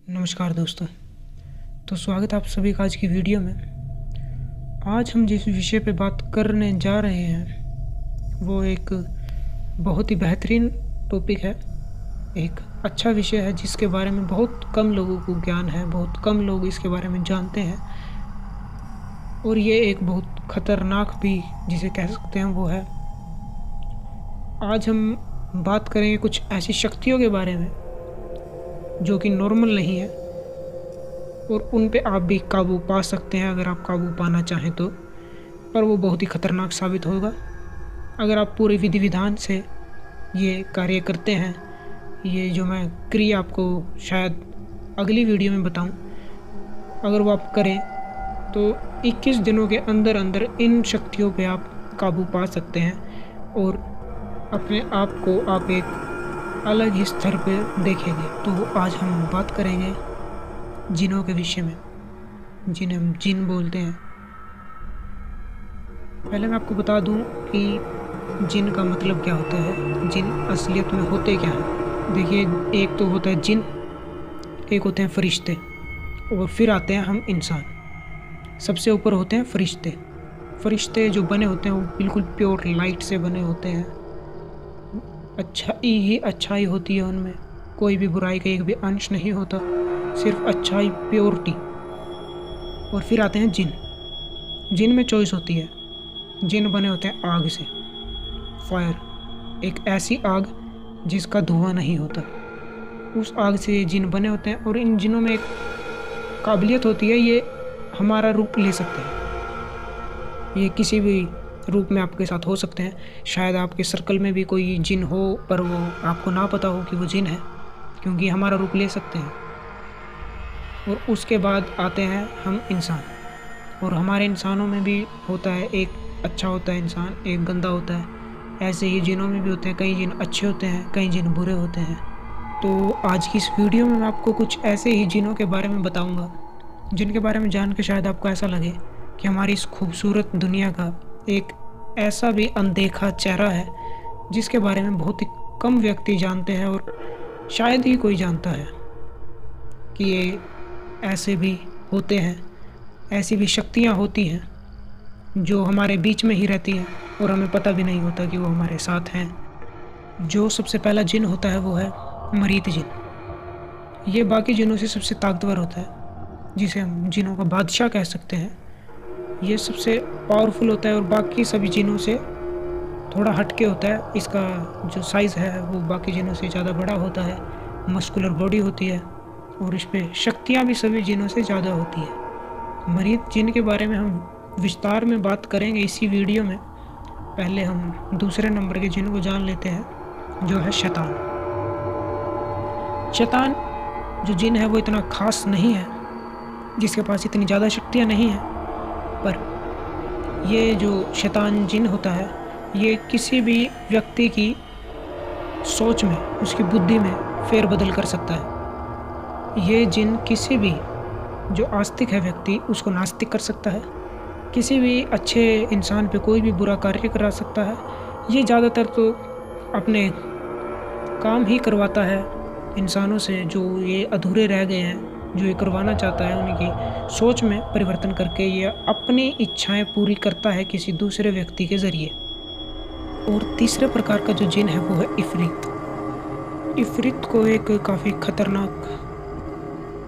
नमस्कार दोस्तों। तो स्वागत है आप सभी का आज की वीडियो में। आज हम जिस विषय पे बात करने जा रहे हैं वो एक बहुत ही बेहतरीन टॉपिक है, एक अच्छा विषय है जिसके बारे में बहुत कम लोगों को ज्ञान है, बहुत कम लोग इसके बारे में जानते हैं। और ये एक बहुत ख़तरनाक भी जिसे कह सकते हैं वो है। आज हम बात करेंगे कुछ ऐसी शक्तियों के बारे में जो कि नॉर्मल नहीं है और उन पे आप भी काबू पा सकते हैं अगर आप काबू पाना चाहें तो, पर वो बहुत ही ख़तरनाक साबित होगा अगर आप पूरे विधि विधान से ये कार्य करते हैं। ये जो मैं क्रिया आपको शायद अगली वीडियो में बताऊं, अगर वो आप करें तो 21 दिनों के अंदर अंदर इन शक्तियों पे आप काबू पा सकते हैं और अपने आप को आप एक अलग ही स्तर पर देखेंगे। तो आज हम बात करेंगे जिनों के विषय में, जिन्हें हम जिन बोलते हैं। पहले मैं आपको बता दूं कि जिन का मतलब क्या होता है, जिन असलियत में होते क्या हैं। देखिए, एक तो होता है जिन, एक होते हैं फरिश्ते और फिर आते हैं हम इंसान। सबसे ऊपर होते हैं फरिश्ते। फरिश्ते जो बने होते हैं वो बिल्कुल प्योर लाइट से बने होते हैं। अच्छाई होती है उनमें, कोई भी बुराई का एक भी अंश नहीं होता, सिर्फ अच्छाई, प्योरिटी। और फिर आते हैं जिन। जिन में चॉइस होती है। जिन बने होते हैं आग से, फायर, एक ऐसी आग जिसका धुआं नहीं होता, उस आग से ये जिन बने होते हैं। और इन जिनों में एक काबिलियत होती है, ये हमारा रूप ले सकते हैं। ये किसी भी रूप में आपके साथ हो सकते हैं। शायद आपके सर्कल में भी कोई जिन हो पर वो आपको ना पता हो कि वो जिन है, क्योंकि हमारा रूप ले सकते हैं। और उसके बाद आते हैं हम इंसान। और हमारे इंसानों में भी होता है, एक अच्छा होता है इंसान, एक गंदा होता है। ऐसे ही जिनों में भी होते हैं, कई जिन अच्छे होते हैं, कई जिन बुरे होते हैं। तो आज की इस वीडियो में मैं आपको कुछ ऐसे ही जिनों के बारे में बताऊंगा जिनके बारे में जान के शायद आपको ऐसा लगे कि हमारी इस खूबसूरत दुनिया का एक ऐसा भी अनदेखा चेहरा है जिसके बारे में बहुत ही कम व्यक्ति जानते हैं और शायद ही कोई जानता है कि ये ऐसे भी होते हैं, ऐसी भी शक्तियाँ होती हैं जो हमारे बीच में ही रहती हैं और हमें पता भी नहीं होता कि वो हमारे साथ हैं। जो सबसे पहला जिन होता है वो है मरीत जिन। ये बाकी जिनों से सबसे ताकतवर होता है, जिसे हम जिनों का बादशाह कह सकते हैं। ये सबसे पावरफुल होता है और बाकी सभी जिनों से थोड़ा हटके होता है। इसका जो साइज़ है वो बाकी जिनों से ज़्यादा बड़ा होता है, मस्कुलर बॉडी होती है और इस पे शक्तियाँ भी सभी जिनों से ज़्यादा होती है। मरीत जिन के बारे में हम विस्तार में बात करेंगे इसी वीडियो में। पहले हम दूसरे नंबर के जिन को जान लेते हैं, जो है शैतान। शैतान जो जिन है वो इतना खास नहीं है, जिसके पास इतनी ज़्यादा शक्तियाँ नहीं हैं, पर ये जो शैतान जिन होता है ये किसी भी व्यक्ति की सोच में, उसकी बुद्धि में फेरबदल कर सकता है। ये जिन किसी भी जो आस्तिक है व्यक्ति उसको नास्तिक कर सकता है, किसी भी अच्छे इंसान पे कोई भी बुरा कार्य करा सकता है। ये ज़्यादातर तो अपने काम ही करवाता है इंसानों से जो ये अधूरे रह गए हैं, जो ये करवाना चाहता है। उनकी सोच में परिवर्तन करके ये अपनी इच्छाएं पूरी करता है किसी दूसरे व्यक्ति के ज़रिए। और तीसरे प्रकार का जो जिन है वो है इफ़रित। इफ़रित को एक काफ़ी ख़तरनाक,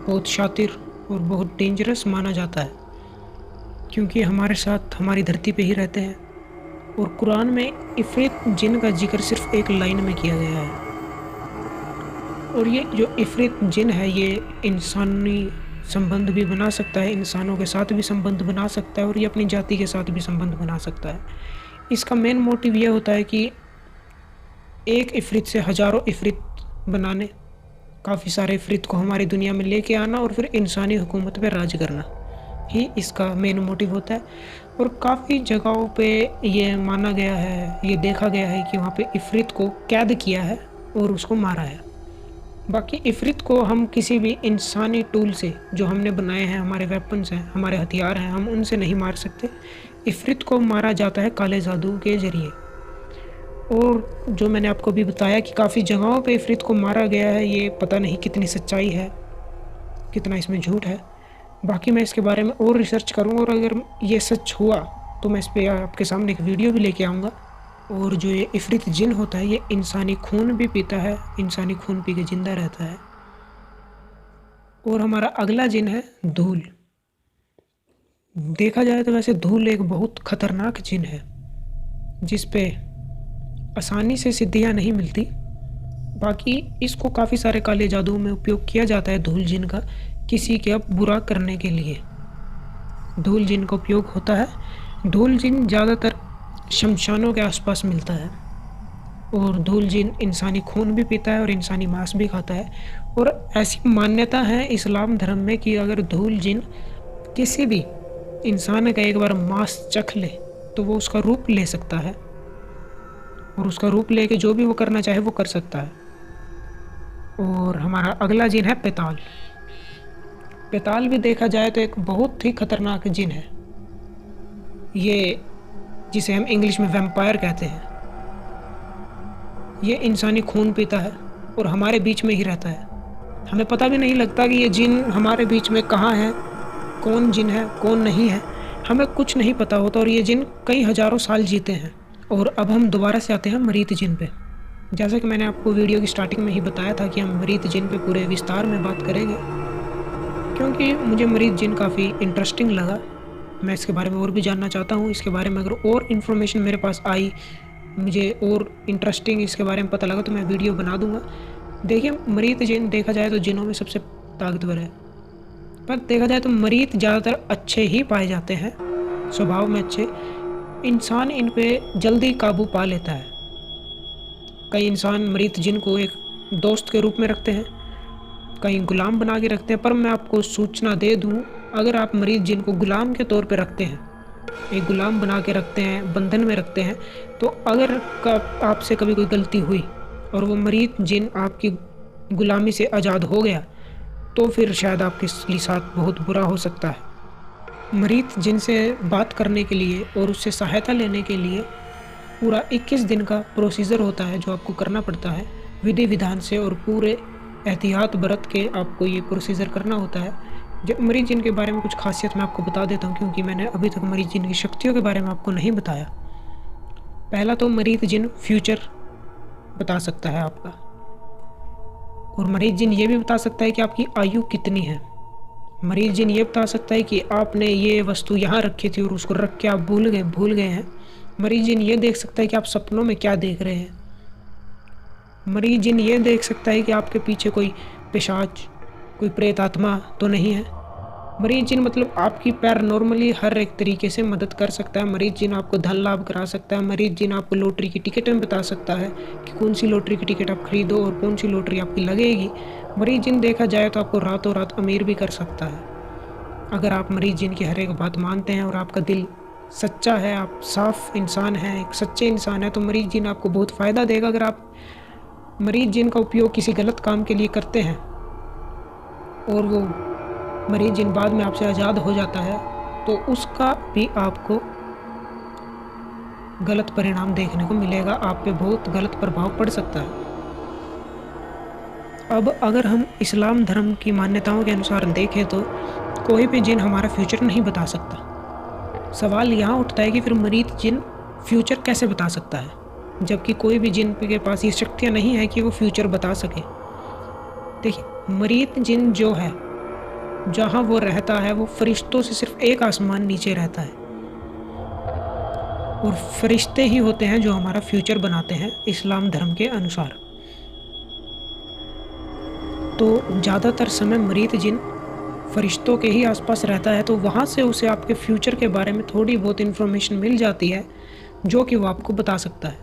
बहुत शातिर और बहुत डेंजरस माना जाता है, क्योंकि हमारे साथ हमारी धरती पे ही रहते हैं। और कुरान में इफ़रित जिन का जिक्र सिर्फ एक लाइन में किया गया है। और ये जो इफ़रित जिन है ये इंसानी संबंध भी बना सकता है, इंसानों के साथ भी संबंध बना सकता है और ये अपनी जाति के साथ भी संबंध बना सकता है। इसका मेन मोटिव ये होता है कि एक इफ़रित से हज़ारों इफ़रित बनाने, काफ़ी सारे इफ़रित को हमारी दुनिया में लेके आना और फिर इंसानी हुकूमत पे राज करना ही इसका मेन मोटिव होता है। और काफ़ी जगहों पे ये माना गया है, ये देखा गया है कि वहाँ पे इफ़रित को कैद किया है और उसको मारा है। बाकी इफ़रित को हम किसी भी इंसानी टूल से जो हमने बनाए हैं, हमारे वेपन्स हैं, हमारे हथियार हैं, हम उनसे नहीं मार सकते। इफ़रित को मारा जाता है काले जादू के ज़रिए। और जो मैंने आपको भी बताया कि काफ़ी जगहों पे इफ़रित को मारा गया है, ये पता नहीं कितनी सच्चाई है। कितना इसमें झूठ है। बाकी मैं इसके बारे में और रिसर्च करूँगा और अगर ये सच हुआ तो मैं इस पर आपके सामने एक वीडियो भी लेके आऊँगा। और जो ये इफ़रित जिन होता है ये इंसानी खून भी पीता है, इंसानी खून पी के ज़िंदा रहता है। और हमारा अगला जिन है धूल। देखा जाए तो वैसे धूल एक बहुत खतरनाक जिन है जिस पे आसानी से सिद्धियाँ नहीं मिलती। बाकी इसको काफ़ी सारे काले जादू में उपयोग किया जाता है धूल जिन का, किसी के अब बुरा करने के लिए धूल जिन का उपयोग होता है। धूल जिन ज़्यादातर शमशानों के आसपास मिलता है और धूल जिन इंसानी खून भी पीता है और इंसानी मांस भी खाता है। और ऐसी मान्यता है इस्लाम धर्म में कि अगर धूल जिन किसी भी इंसान का एक बार मांस चख ले तो वो उसका रूप ले सकता है और उसका रूप लेके जो भी वो करना चाहे वो कर सकता है। और हमारा अगला जिन है पेताल। पेताल भी देखा जाए तो एक बहुत ही खतरनाक जिन है, ये जिसे हम इंग्लिश में वैम्पायर कहते हैं। ये इंसानी खून पीता है और हमारे बीच में ही रहता है। हमें पता भी नहीं लगता कि ये जिन हमारे बीच में कहाँ है, कौन जिन है कौन नहीं है, हमें कुछ नहीं पता होता। और ये जिन कई हज़ारों साल जीते हैं। और अब हम दोबारा से आते हैं मरीत जिन पे। जैसा कि मैंने आपको वीडियो की स्टार्टिंग में ही बताया था कि हम मरीत जिन पे पूरे विस्तार में बात करेंगे, क्योंकि मुझे मरीत जिन काफ़ी इंटरेस्टिंग लगा। मैं इसके बारे में और भी जानना चाहता हूँ। इसके बारे में अगर और इन्फॉर्मेशन मेरे पास आई, मुझे और इंटरेस्टिंग इसके बारे में पता लगा तो मैं वीडियो बना दूँगा। देखिए मरीत जिन देखा जाए तो जिनों में सबसे ताकतवर है, पर देखा जाए तो मरीत ज़्यादातर अच्छे ही पाए जाते हैं, स्वभाव में अच्छे। इंसान इन पे जल्दी काबू पा लेता है। कई इंसान मरीत जिन को एक दोस्त के रूप में रखते हैं, कई गुलाम बना के रखते हैं। पर मैं आपको सूचना दे दूं, अगर आप मरीत जिन को गुलाम के तौर पे रखते हैं, एक गुलाम बना के रखते हैं, बंधन में रखते हैं, तो अगर आपसे कभी कोई गलती हुई और वो मरीत जिन आपकी गुलामी से आज़ाद हो गया तो फिर शायद आपके साथ बहुत बुरा हो सकता है। मरीत जिन से बात करने के लिए और उससे सहायता लेने के लिए पूरा 21 दिन का प्रोसीजर होता है जो आपको करना पड़ता है विधि विधान से, और पूरे एहतियात बरत के आपको ये प्रोसीजर करना होता है। जब मरीज जिन के बारे में कुछ खासियत मैं आपको बता देता हूँ, क्योंकि मैंने अभी तक मरीज जिन की शक्तियों के बारे में आपको नहीं बताया। पहला तो मरीज जिन फ्यूचर बता सकता है आपका, और मरीज जिन ये भी बता सकता है कि आपकी आयु कितनी है। मरीज जिन ये बता सकता है कि आपने ये वस्तु यहाँ रखी थी और उसको रख के आप भूल गए हैं। मरीज जिन ये देख सकता है कि आप सपनों में क्या देख रहे हैं। मरीज जिन ये देख सकता है कि आपके पीछे कोई पिशाच, कोई प्रेत आत्मा तो नहीं है। मरीज जिन मतलब आपकी पैरानॉर्मली हर एक तरीके से मदद कर सकता है। मरीज जिन आपको धन लाभ करा सकता है। मरीज जिन आपको लॉटरी की टिकटें बता सकता है कि कौन सी लॉटरी की टिकट आप खरीदो और कौन सी लॉटरी आपकी लगेगी। मरीज जिन देखा जाए तो आपको रातों रात अमीर भी कर सकता है, अगर आप मरीज जिन की हर एक बात मानते हैं और आपका दिल सच्चा है, आप साफ इंसान हैं, एक सच्चे इंसान है, तो मरीज जिन आपको बहुत फ़ायदा देगा। अगर आप मरीज जिन का उपयोग किसी गलत काम के लिए करते हैं और वो मरीज जिन बाद में आपसे आज़ाद हो जाता है तो उसका भी आपको गलत परिणाम देखने को मिलेगा, आप पे बहुत गलत प्रभाव पड़ सकता है। अब अगर हम इस्लाम धर्म की मान्यताओं के अनुसार देखें तो कोई भी जिन हमारा फ्यूचर नहीं बता सकता। सवाल यहाँ उठता है कि फिर मरीज जिन फ्यूचर कैसे बता सकता है, जबकि कोई भी जिन के पास ये शक्तियाँ नहीं है कि वो फ्यूचर बता सके। देखिए मरीज जिन जो है, जहाँ वो रहता है वो फरिश्तों से सिर्फ एक आसमान नीचे रहता है, और फरिश्ते ही होते हैं जो हमारा फ्यूचर बनाते हैं इस्लाम धर्म के अनुसार। तो ज़्यादातर समय मरीज जिन फरिश्तों के ही आसपास रहता है, तो वहाँ से उसे आपके फ्यूचर के बारे में थोड़ी बहुत इन्फॉर्मेशन मिल जाती है जो कि वो आपको बता सकता है।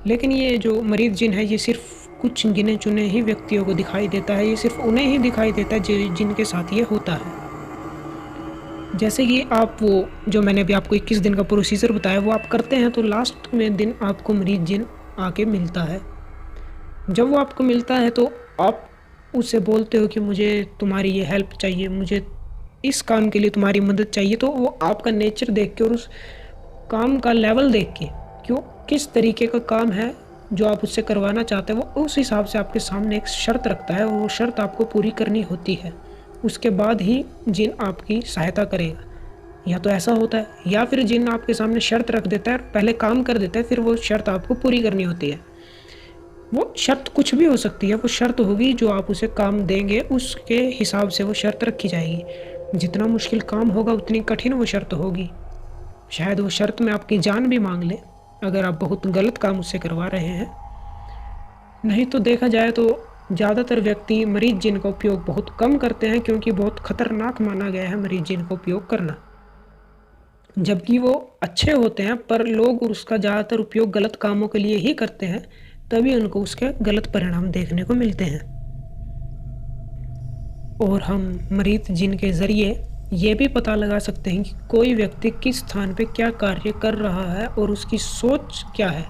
लेकिन ये जो मरीज जिन है ये सिर्फ कुछ गिने चुने ही व्यक्तियों को दिखाई देता है, ये सिर्फ उन्हें ही दिखाई देता है जिनके साथ ये होता है। जैसे कि आप वो जो मैंने अभी आपको 21 दिन का प्रोसीजर बताया वो आप करते हैं, तो लास्ट में दिन आपको मरीज जिन आके मिलता है। जब वो आपको मिलता है तो आप उससे बोलते हो कि मुझे तुम्हारी ये हेल्प चाहिए, मुझे इस काम के लिए तुम्हारी मदद चाहिए। तो वो आपका नेचर देख के और उस काम का लेवल देख के, क्यों किस तरीके का काम है जो आप उससे करवाना चाहते हैं, वो उस हिसाब से आपके सामने एक शर्त रखता है और वो शर्त आपको पूरी करनी होती है। उसके बाद ही जिन आपकी सहायता करेगा। या तो ऐसा होता है, या फिर जिन आपके सामने शर्त रख देता है, पहले काम कर देता है, फिर वो शर्त आपको पूरी करनी होती है। वो शर्त कुछ भी हो सकती है, वो शर्त होगी जो आप उसे काम देंगे उसके हिसाब से वो शर्त रखी जाएगी। जितना मुश्किल काम होगा उतनी कठिन वो शर्त होगी। शायद वो शर्त में आपकी जान भी मांग ले अगर आप बहुत गलत काम उससे करवा रहे हैं। नहीं तो देखा जाए तो ज़्यादातर व्यक्ति मरीज जिन का उपयोग बहुत कम करते हैं, क्योंकि बहुत खतरनाक माना गया है मरीज जिन का उपयोग करना। जबकि वो अच्छे होते हैं, पर लोग उसका ज़्यादातर उपयोग गलत कामों के लिए ही करते हैं, तभी उनको उसके गलत परिणाम देखने को मिलते हैं। और हम मरीज जिन के ज़रिए ये भी पता लगा सकते हैं कि कोई व्यक्ति किस स्थान पे क्या कार्य कर रहा है और उसकी सोच क्या है।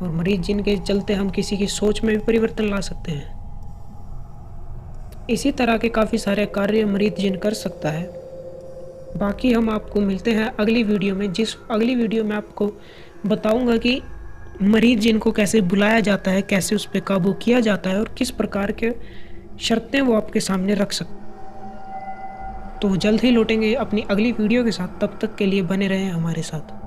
और मरीज जिन के चलते हम किसी की सोच में भी परिवर्तन ला सकते हैं। इसी तरह के काफ़ी सारे कार्य मरीज जिन कर सकता है। बाकी हम आपको मिलते हैं अगली वीडियो में, जिस अगली वीडियो में आपको बताऊंगा कि मरीज जिन को कैसे बुलाया जाता है, कैसे उस पर काबू किया जाता है और किस प्रकार के शर्तें वो आपके सामने रख सकते। तो जल्द ही लौटेंगे अपनी अगली वीडियो के साथ, तब तक के लिए बने रहें हमारे साथ।